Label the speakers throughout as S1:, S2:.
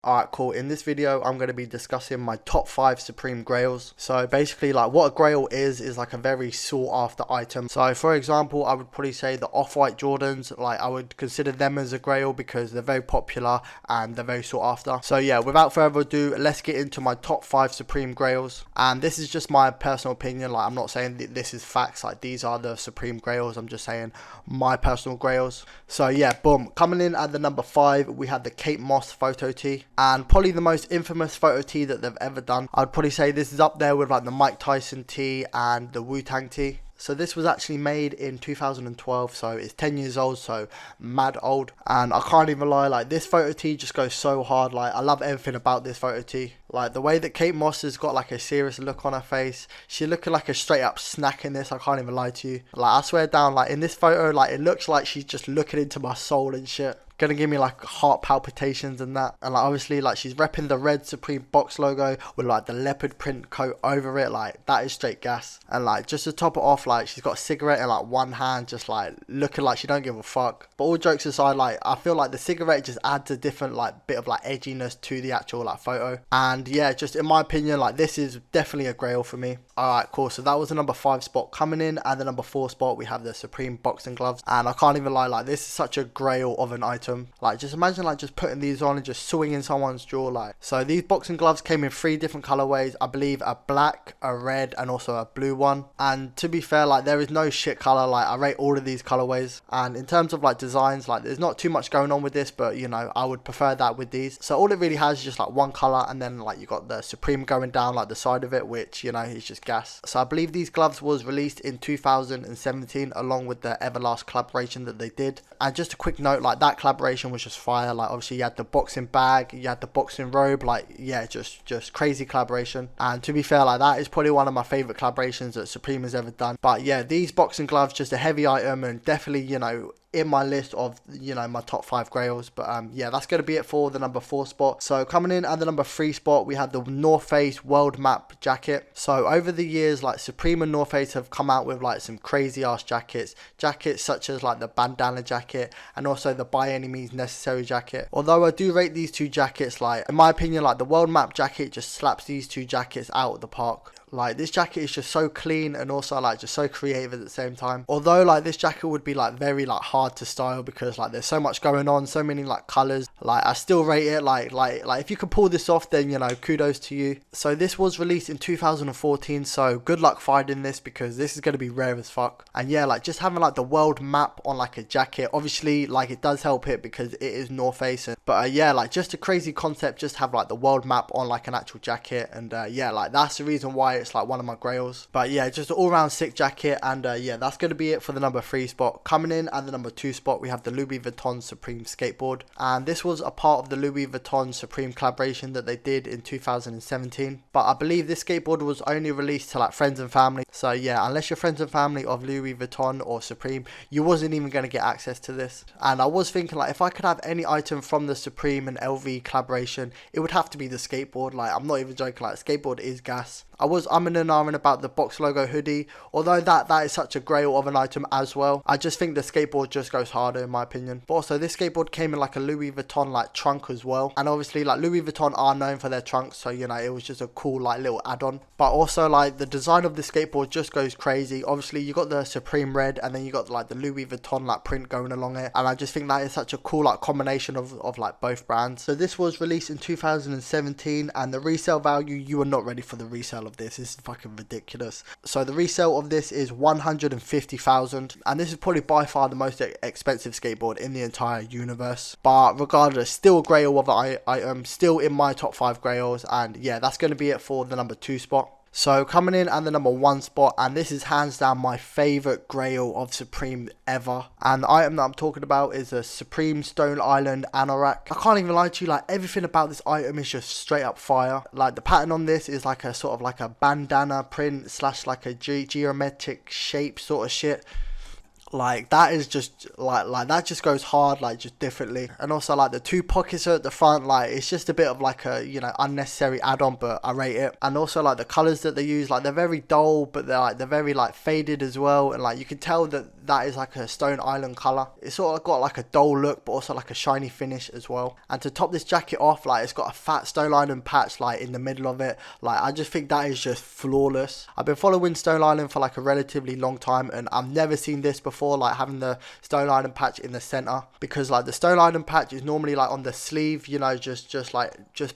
S1: Alright, cool. In this video, I'm going to be discussing my top 5 Supreme Grails. So basically, like, what a Grail is like a very sought after item. So for example, I would probably say the off-white Jordans, like I would consider them as a Grail because they're very popular and they're very sought after. So yeah, without further ado, let's get into my top 5 Supreme Grails. And this is just my personal opinion. Like, I'm not saying that this is facts, like these are the Supreme Grails. I'm just saying my personal Grails. So yeah, boom. Coming in at the number 5, we have the Kate Moss photo tee. And probably the most infamous photo tee that they've ever done. I'd probably say this is up there with like the Mike Tyson tee and the Wu-Tang tee. So this was actually made in 2012, so it's 10 years old, so mad old. And I can't even lie, like this photo tee just goes so hard. Like I love everything about this photo tee. Like the way that Kate Moss has got like a serious look on her face. She's looking like a straight up snack in this, I can't even lie to you. Like I swear down, like in this photo, like it looks like she's just looking into my soul and shit. Gonna give me like heart palpitations and that. And like obviously like she's repping the red Supreme box logo with like the leopard print coat over it. Like that is straight gas. And like just to top it off, like she's got a cigarette in like one hand, just like looking like she don't give a fuck. But all jokes aside, like I feel like the cigarette just adds a different like bit of like edginess to the actual like photo. And yeah, just in my opinion, like this is definitely a Grail for me. Alright, cool. So that was the number 5 spot. Coming in at the number 4 spot, we have the Supreme boxing gloves. And I can't even lie, like this is such a Grail of an item. Like just imagine like just putting these on and just swinging someone's jaw. Like, so these boxing gloves came in 3 different colorways. I believe a black, a red, and also a blue one. And to be fair, like there is no shit color. Like I rate all of these colorways. And in terms of like designs, like there's not too much going on with this, but you know I would prefer that with these. So all it really has is just like one color, and then like you got the Supreme going down like the side of it, which you know is just gas. So I believe these gloves was released in 2017 along with the Everlast collaboration that they did. And just a quick note, like that collaboration was just fire. Like obviously you had the boxing bag, you had the boxing robe, like yeah, just crazy collaboration. And to be fair, like that is probably one of my favorite collaborations that Supreme has ever done. But yeah, these boxing gloves, just a heavy item and definitely, you know, in my list of, you know, my top 5 Grails. But yeah, that's going to be it for the number 4 spot. So coming in at the number 3 spot, we have the North Face World Map jacket. So over the years, like Supreme and North Face have come out with like some crazy ass jackets such as like the bandana jacket and also the By Any Means Necessary jacket. Although I do rate these 2 jackets, like in my opinion, like the World Map jacket just slaps these 2 jackets out of the park. Like this jacket is just so clean and also like just so creative at the same time. Although like this jacket would be like very like hard to style because like there's so much going on, so many like colors. Like I still rate it like if you can pull this off, then you know kudos to you. So this was released in 2014, so good luck finding this because this is going to be rare as fuck. And yeah, like just having like the world map on like a jacket, obviously like it does help it because it is North Face. But yeah, like just a crazy concept, just have like the world map on like an actual jacket. And yeah, like that's the reason why it's like one of my Grails. But yeah, just an all-round sick jacket. And yeah, that's going to be it for the number 3 spot. Coming in at the number 2 spot, we have the Louis Vuitton Supreme skateboard. And this was a part of the Louis Vuitton Supreme collaboration that they did in 2017. But I believe this skateboard was only released to like friends and family. So yeah, unless you're friends and family of Louis Vuitton or Supreme, you wasn't even going to get access to this. And I was thinking like if I could have any item from the Supreme and LV collaboration, it would have to be the skateboard. Like I'm not even joking, like skateboard is gas. I was umming and ahhing about the box logo hoodie, although that is such a Grail of an item as well. I just think the skateboard just goes harder in my opinion. But also this skateboard came in like a Louis Vuitton like trunk as well. And obviously like Louis Vuitton are known for their trunks, so you know it was just a cool like little add-on. But also like the design of the skateboard just goes crazy. Obviously you got the Supreme red and then you got like the Louis Vuitton like print going along it. And I just think that is such a cool like combination of like both brands. So this was released in 2017 and the resale value, you are not ready for the resale of this. This is fucking ridiculous. So the resale of this is 150,000 and this is probably by far the most expensive skateboard in the entire universe. But regardless, still a Grail of an item, still in my top 5 Grails. And yeah, that's going to be it for the number 2 spot. So coming in at the number 1 spot, and this is hands down my favourite Grail of Supreme ever. And the item that I'm talking about is a Supreme Stone Island anorak. I can't even lie to you, like everything about this item is just straight up fire. Like the pattern on this is like a sort of like a bandana print slash like a geometric shape sort of shit. Like that is just like that just goes hard, like just differently. And also like the two pockets at the front, like it's just a bit of like a, you know, unnecessary add-on, but I rate it. And also like the colors that they use, like they're very dull, but they're very like faded as well, and like you can tell that that is like a Stone Island color. It's sort of got like a dull look, but also like a shiny finish as well. And to top this jacket off, like it's got a fat Stone Island patch like in the middle of it. Like I just think that is just flawless. I've been following Stone Island for like a relatively long time, and I've never seen this before, like having the Stone Island patch in the center, because like the Stone Island patch is normally like on the sleeve, you know, just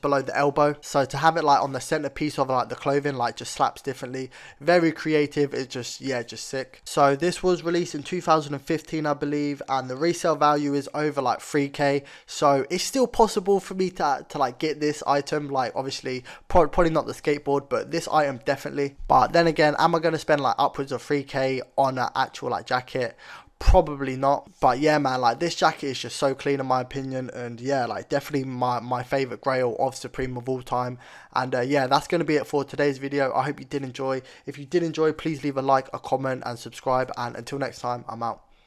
S1: below the elbow. So to have it like on the center piece of like the clothing, like just slaps differently. Very creative. It's just, yeah, just sick. So this was released in 2015, I believe, and the resale value is over like 3k. So it's still possible for me to like get this item. Like obviously probably not the skateboard, but this item definitely. But then again, am I going to spend like upwards of 3k on an actual like jacket? Probably not. But yeah, man, like this jacket is just so clean in my opinion, and yeah, like definitely my favorite grail of Supreme of all time. And yeah, that's going to be it for today's video. I hope you did enjoy. If you did enjoy, please leave a like, a comment and subscribe, and until next time, I'm out.